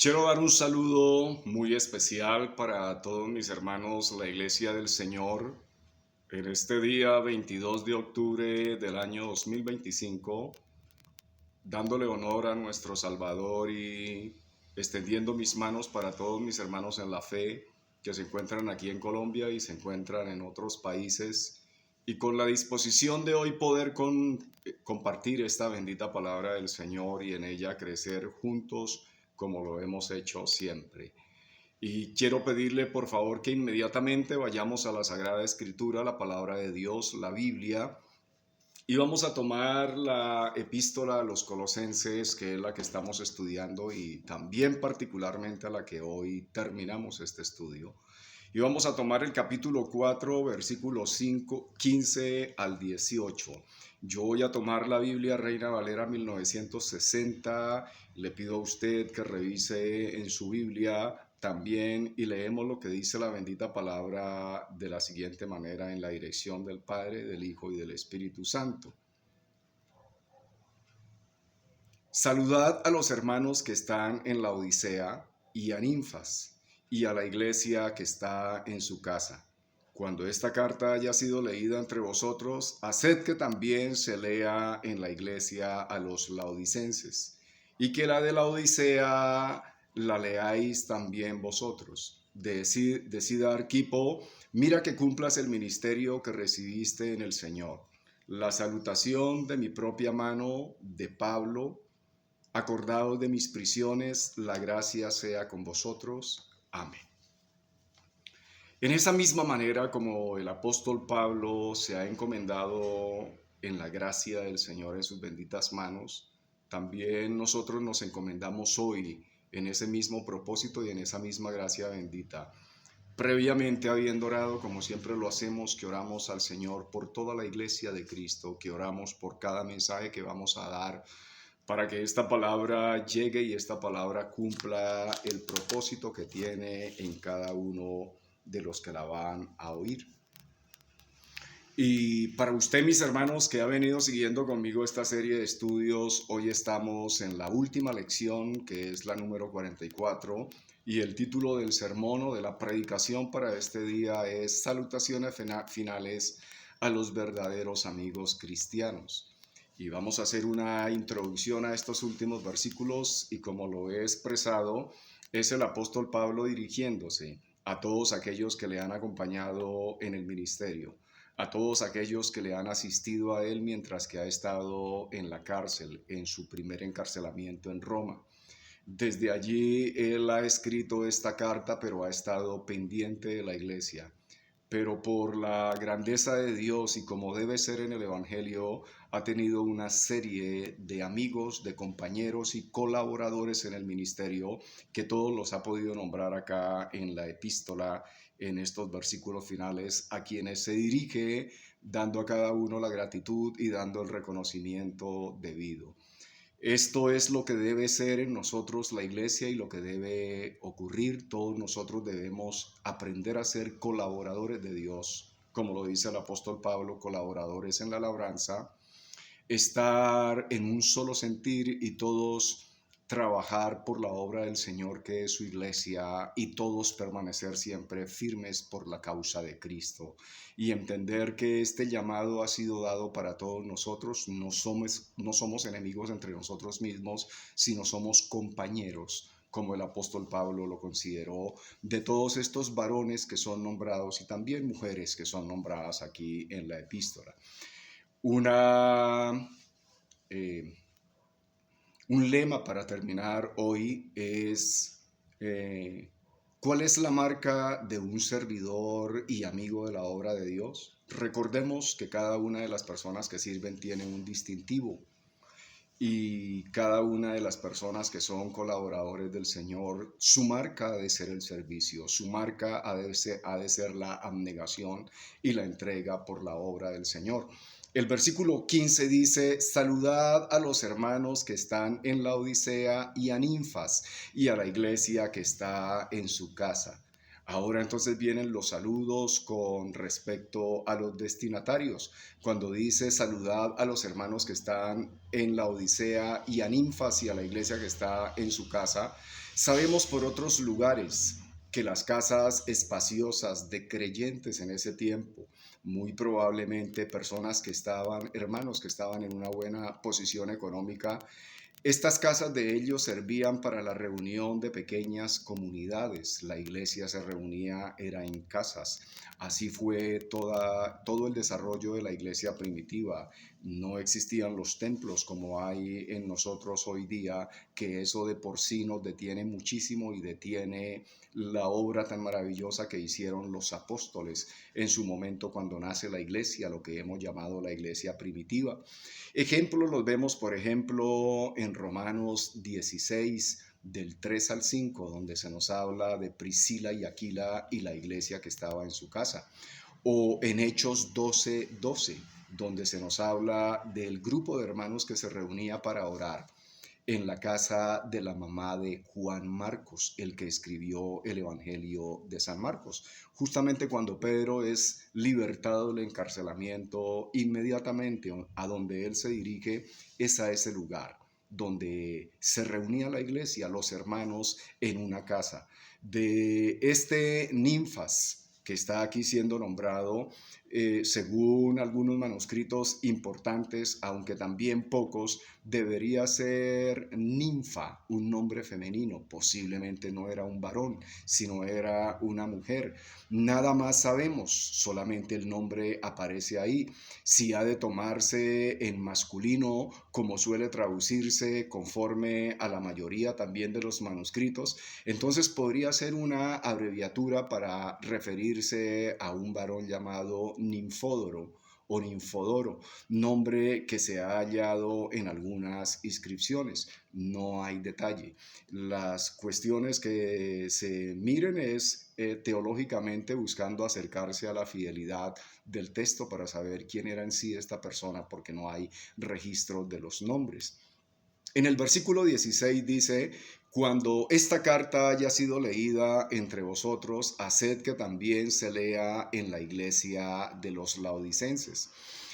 Quiero dar un saludo muy especial para todos mis hermanos, la Iglesia del Señor, en este día 22 de octubre del año 2025, dándole honor a nuestro Salvador y extendiendo mis manos para todos mis hermanos en la fe que se encuentran aquí en Colombia y se encuentran en otros países, y con la disposición de hoy poder compartir esta bendita palabra del Señor y en ella crecer juntos como lo hemos hecho siempre. Y quiero pedirle por favor que inmediatamente vayamos a la Sagrada Escritura, la palabra de Dios, la Biblia, y vamos a tomar la epístola a los Colosenses, que es la que estamos estudiando y también particularmente a la que hoy terminamos este estudio. Y vamos a tomar el capítulo 4, versículos 15 al 18. Yo voy a tomar la Biblia Reina Valera 1960. Le pido a usted que revise en su Biblia también y leemos lo que dice la bendita palabra de la siguiente manera, en la dirección del Padre, del Hijo y del Espíritu Santo. Saludad a los hermanos que están en la Odisea y a Ninfas y a la iglesia que está en su casa. Cuando esta carta haya sido leída entre vosotros, haced que también se lea en la iglesia a los laodicenses, y que la de la Odisea la leáis también vosotros. Decida Arquipo, mira que cumplas el ministerio que recibiste en el Señor. La salutación de mi propia mano, de Pablo. Acordaos de mis prisiones, la gracia sea con vosotros. Amén. En esa misma manera como el apóstol Pablo se ha encomendado en la gracia del Señor en sus benditas manos, también nosotros nos encomendamos hoy en ese mismo propósito y en esa misma gracia bendita. Previamente habiendo orado, como siempre lo hacemos, que oramos al Señor por toda la iglesia de Cristo, que oramos por cada mensaje que vamos a dar, para que esta palabra llegue y esta palabra cumpla el propósito que tiene en cada uno de los que la van a oír. Y para usted, mis hermanos, que ha venido siguiendo conmigo esta serie de estudios, hoy estamos en la última lección, que es la número 44, y el título del sermón o de la predicación para este día es Salutaciones finales a los verdaderos amigos cristianos. Y vamos a hacer una introducción a estos últimos versículos, y como lo he expresado, es el apóstol Pablo dirigiéndose a todos aquellos que le han acompañado en el ministerio, a todos aquellos que le han asistido a él mientras que ha estado en la cárcel, en su primer encarcelamiento en Roma. Desde allí él ha escrito esta carta, pero ha estado pendiente de la iglesia. Pero por la grandeza de Dios y como debe ser en el Evangelio, ha tenido una serie de amigos, de compañeros y colaboradores en el ministerio, que todos los ha podido nombrar acá en la epístola, en estos versículos finales, a quienes se dirige dando a cada uno la gratitud y dando el reconocimiento debido. Esto es lo que debe ser en nosotros la iglesia y lo que debe ocurrir. Todos nosotros debemos aprender a ser colaboradores de Dios, como lo dice el apóstol Pablo, colaboradores en la labranza, estar en un solo sentir y todos trabajar por la obra del Señor que es su iglesia, y todos permanecer siempre firmes por la causa de Cristo, y entender que este llamado ha sido dado para todos nosotros. No somos enemigos entre nosotros mismos, sino somos compañeros, como el apóstol Pablo lo consideró, de todos estos varones que son nombrados y también mujeres que son nombradas aquí en la epístola. Una Un lema para terminar hoy es ¿cuál es la marca de un servidor y amigo de la obra de Dios? Recordemos que cada una de las personas que sirven tiene un distintivo, y cada una de las personas que son colaboradores del Señor, su marca ha de ser el servicio, su marca ha de ser la abnegación y la entrega por la obra del Señor. El versículo 15 dice: saludad a los hermanos que están en la Odisea y a Ninfas y a la iglesia que está en su casa. Ahora entonces vienen los saludos con respecto a los destinatarios. Cuando dice saludad a los hermanos que están en la Odisea y a Ninfas y a la iglesia que está en su casa, sabemos por otros lugares que las casas espaciosas de creyentes en ese tiempo, muy probablemente personas que estaban, hermanos que estaban en una buena posición económica, estas casas de ellos servían para la reunión de pequeñas comunidades. La iglesia se reunía, era en casas. Así fue todo el desarrollo de la iglesia primitiva. No existían los templos como hay en nosotros hoy día, que eso de por sí nos detiene muchísimo y detiene la obra tan maravillosa que hicieron los apóstoles en su momento cuando nace la iglesia, lo que hemos llamado la iglesia primitiva. Ejemplos los vemos, por ejemplo, en Romanos 16, del 3 al 5, donde se nos habla de Priscila y Aquila y la iglesia que estaba en su casa. O en Hechos 12, 12, donde se nos habla del grupo de hermanos que se reunía para orar en la casa de la mamá de Juan Marcos, el que escribió el Evangelio de San Marcos. Justamente cuando Pedro es libertado del encarcelamiento, inmediatamente a donde él se dirige es a ese lugar donde se reunía la iglesia, los hermanos en una casa. De este Ninfas que está aquí siendo nombrado, según algunos manuscritos importantes, aunque también pocos, debería ser ninfa, un nombre femenino. Posiblemente no era un varón, sino era una mujer. Nada más sabemos, solamente el nombre aparece ahí. Si ha de tomarse en masculino, como suele traducirse conforme a la mayoría también de los manuscritos, entonces podría ser una abreviatura para referirse a un varón llamado Ninfódoro o Ninfodoro, nombre que se ha hallado en algunas inscripciones. No hay detalle. Las cuestiones que se miren es teológicamente buscando acercarse a la fidelidad del texto para saber quién era en sí esta persona, porque no hay registro de los nombres. En el versículo 16 dice, cuando esta carta haya sido leída entre vosotros, haced que también se lea en la iglesia de los laodicenses.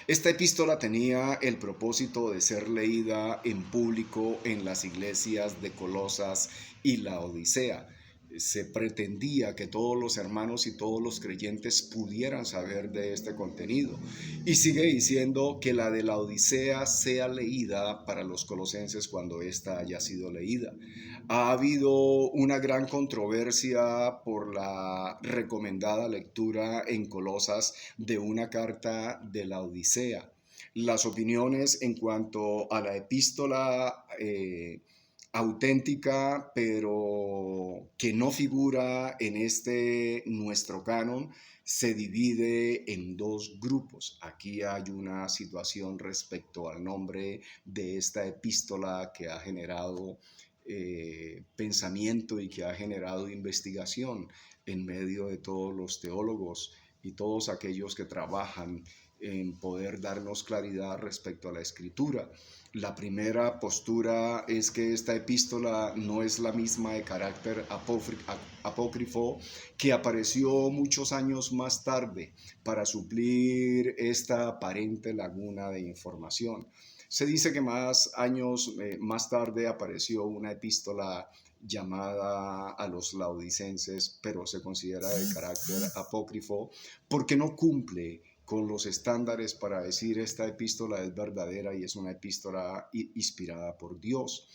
Esta epístola tenía el propósito de ser leída en público en las iglesias de Colosas y Laodicea. Se pretendía que todos los hermanos y todos los creyentes pudieran saber de este contenido. Y sigue diciendo que la de la Odisea sea leída para los colosenses cuando ésta haya sido leída. Ha habido una gran controversia por la recomendada lectura en Colosas de una carta de la Odisea. Las opiniones en cuanto a la epístola auténtica, pero que no figura en este nuestro canon, se divide en dos grupos. Aquí hay una situación respecto al nombre de esta epístola que ha generado pensamiento y que ha generado investigación en medio de todos los teólogos y todos aquellos que trabajan en poder darnos claridad respecto a la escritura. La primera postura es que esta epístola no es la misma de carácter apócrifo que apareció muchos años más tarde para suplir esta aparente laguna de información. Se dice que más años más tarde apareció una epístola llamada a los laodicenses, pero se considera de carácter apócrifo porque no cumple con los estándares para decir esta epístola es verdadera y es una epístola inspirada por Dios.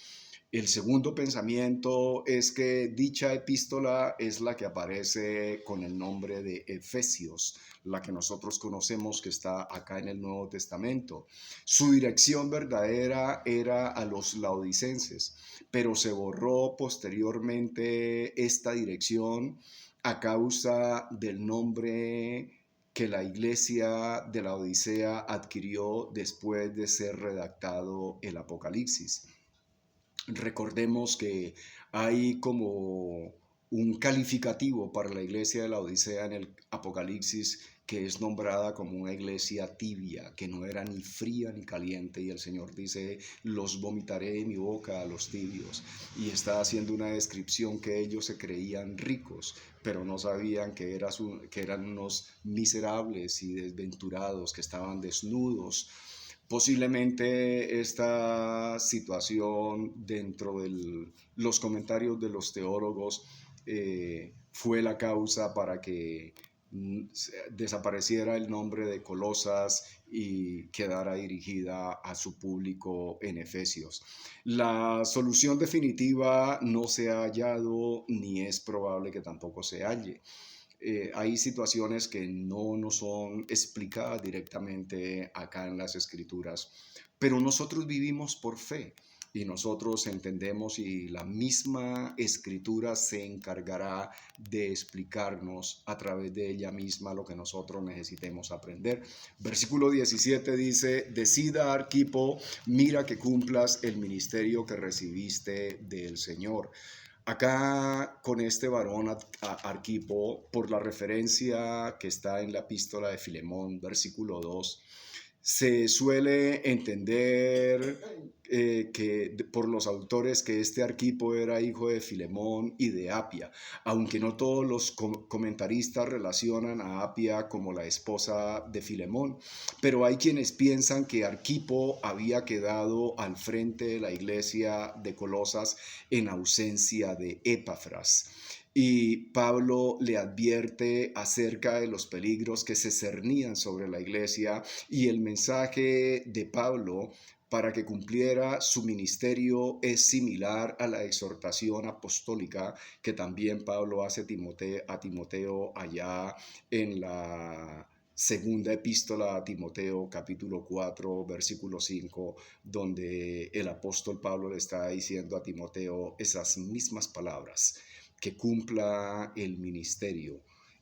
El segundo pensamiento es que dicha epístola es la que aparece con el nombre de Efesios, la que nosotros conocemos que está acá en el Nuevo Testamento. Su dirección verdadera era a los laodicenses, pero se borró posteriormente esta dirección a causa del nombre que la iglesia de la Odisea adquirió después de ser redactado el Apocalipsis. Recordemos que hay como un calificativo para la iglesia de la Odisea en el Apocalipsis que es nombrada como una iglesia tibia, que no era ni fría ni caliente, y el Señor dice, los vomitaré de mi boca a los tibios, y está haciendo una descripción que ellos se creían ricos, pero no sabían que eran unos miserables y desventurados, que estaban desnudos. Posiblemente esta situación dentro de los comentarios de los teólogos fue la causa para que desapareciera el nombre de Colosas y quedara dirigida a su público en Efesios. La solución definitiva no se ha hallado ni es probable que tampoco se halle. Hay situaciones que no nos son explicadas directamente acá en las escrituras, pero nosotros vivimos por fe y nosotros entendemos y la misma escritura se encargará de explicarnos a través de ella misma lo que nosotros necesitemos aprender. Versículo 17 dice, decida Arquipo, mira que cumplas el ministerio que recibiste del Señor. Acá con este varón Arquipo, por la referencia que está en la epístola de Filemón, versículo 2, se suele entender por los autores que este Arquipo era hijo de Filemón y de Apia, aunque no todos los comentaristas relacionan a Apia como la esposa de Filemón, pero hay quienes piensan que Arquipo había quedado al frente de la iglesia de Colosas en ausencia de Epafras. Y Pablo le advierte acerca de los peligros que se cernían sobre la iglesia, y el mensaje de Pablo para que cumpliera su ministerio es similar a la exhortación apostólica que también Pablo hace a Timoteo allá en la segunda epístola a Timoteo, capítulo 4, versículo 5, donde el apóstol Pablo le está diciendo a Timoteo esas mismas palabras, que cumpla el ministerio.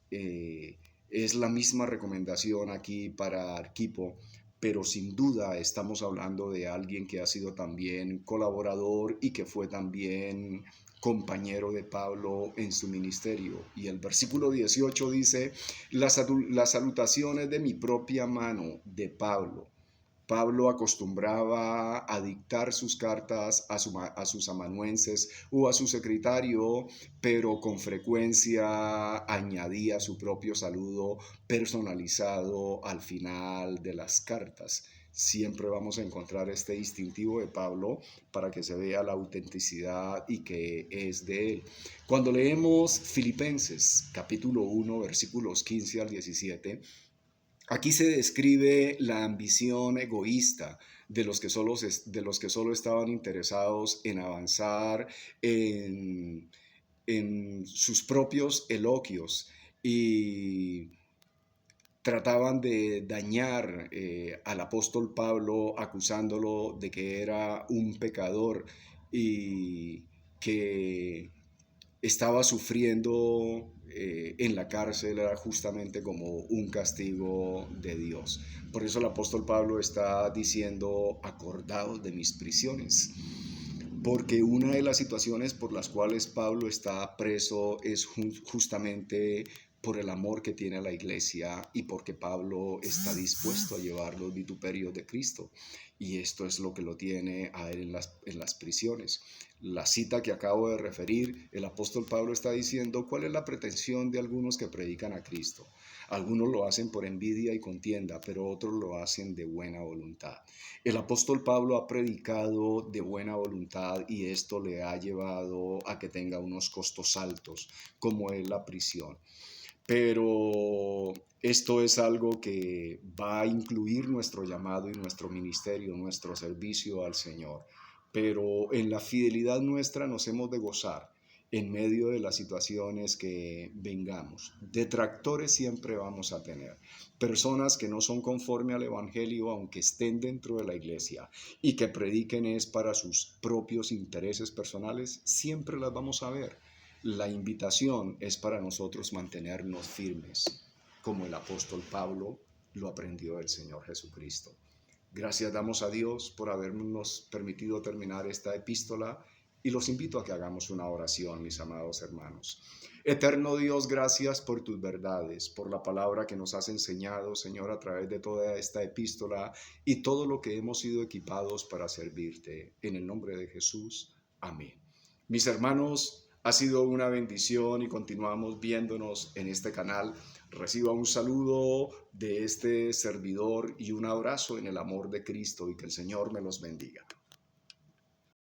Es la misma recomendación aquí para Arquipo, pero sin duda estamos hablando de alguien que ha sido también colaborador y que fue también compañero de Pablo en su ministerio. Y el versículo 18 dice, las salutaciones de mi propia mano, de Pablo. Pablo acostumbraba a dictar sus cartas a sus amanuenses o a su secretario, pero con frecuencia añadía su propio saludo personalizado al final de las cartas. Siempre vamos a encontrar este distintivo de Pablo para que se vea la autenticidad y que es de él. Cuando leemos Filipenses capítulo 1 versículos 15 al 17, aquí se describe la ambición egoísta de los que solo estaban interesados en avanzar en sus propios elogios y trataban de dañar al apóstol Pablo acusándolo de que era un pecador y que estaba sufriendo en la cárcel era justamente como un castigo de Dios. Por eso el apóstol Pablo está diciendo, acordaos de mis prisiones. Porque una de las situaciones por las cuales Pablo está preso es justamente por el amor que tiene a la iglesia y porque Pablo está dispuesto a llevar los vituperios de Cristo. Y esto es lo que lo tiene a él en las prisiones. La cita que acabo de referir, el apóstol Pablo está diciendo cuál es la pretensión de algunos que predican a Cristo. Algunos lo hacen por envidia y contienda, pero otros lo hacen de buena voluntad. El apóstol Pablo ha predicado de buena voluntad y esto le ha llevado a que tenga unos costos altos, como es la prisión. Pero esto es algo que va a incluir nuestro llamado y nuestro ministerio, nuestro servicio al Señor. Pero en la fidelidad nuestra nos hemos de gozar en medio de las situaciones que vengamos. Detractores siempre vamos a tener. Personas que no son conforme al Evangelio, aunque estén dentro de la iglesia y que prediquen es para sus propios intereses personales, siempre las vamos a ver. La invitación es para nosotros mantenernos firmes, como el apóstol Pablo lo aprendió del Señor Jesucristo. Gracias damos a Dios por habernos permitido terminar esta epístola Y los invito a que hagamos una oración, mis amados hermanos. Eterno Dios, gracias por tus verdades, por la palabra que nos has enseñado, Señor, a través de toda esta epístola y todo lo que hemos sido equipados para servirte. En el nombre de Jesús. Amén. Mis hermanos, ha sido una bendición y continuamos viéndonos en este canal. Reciba un saludo de este servidor y un abrazo en el amor de Cristo y que el Señor me los bendiga.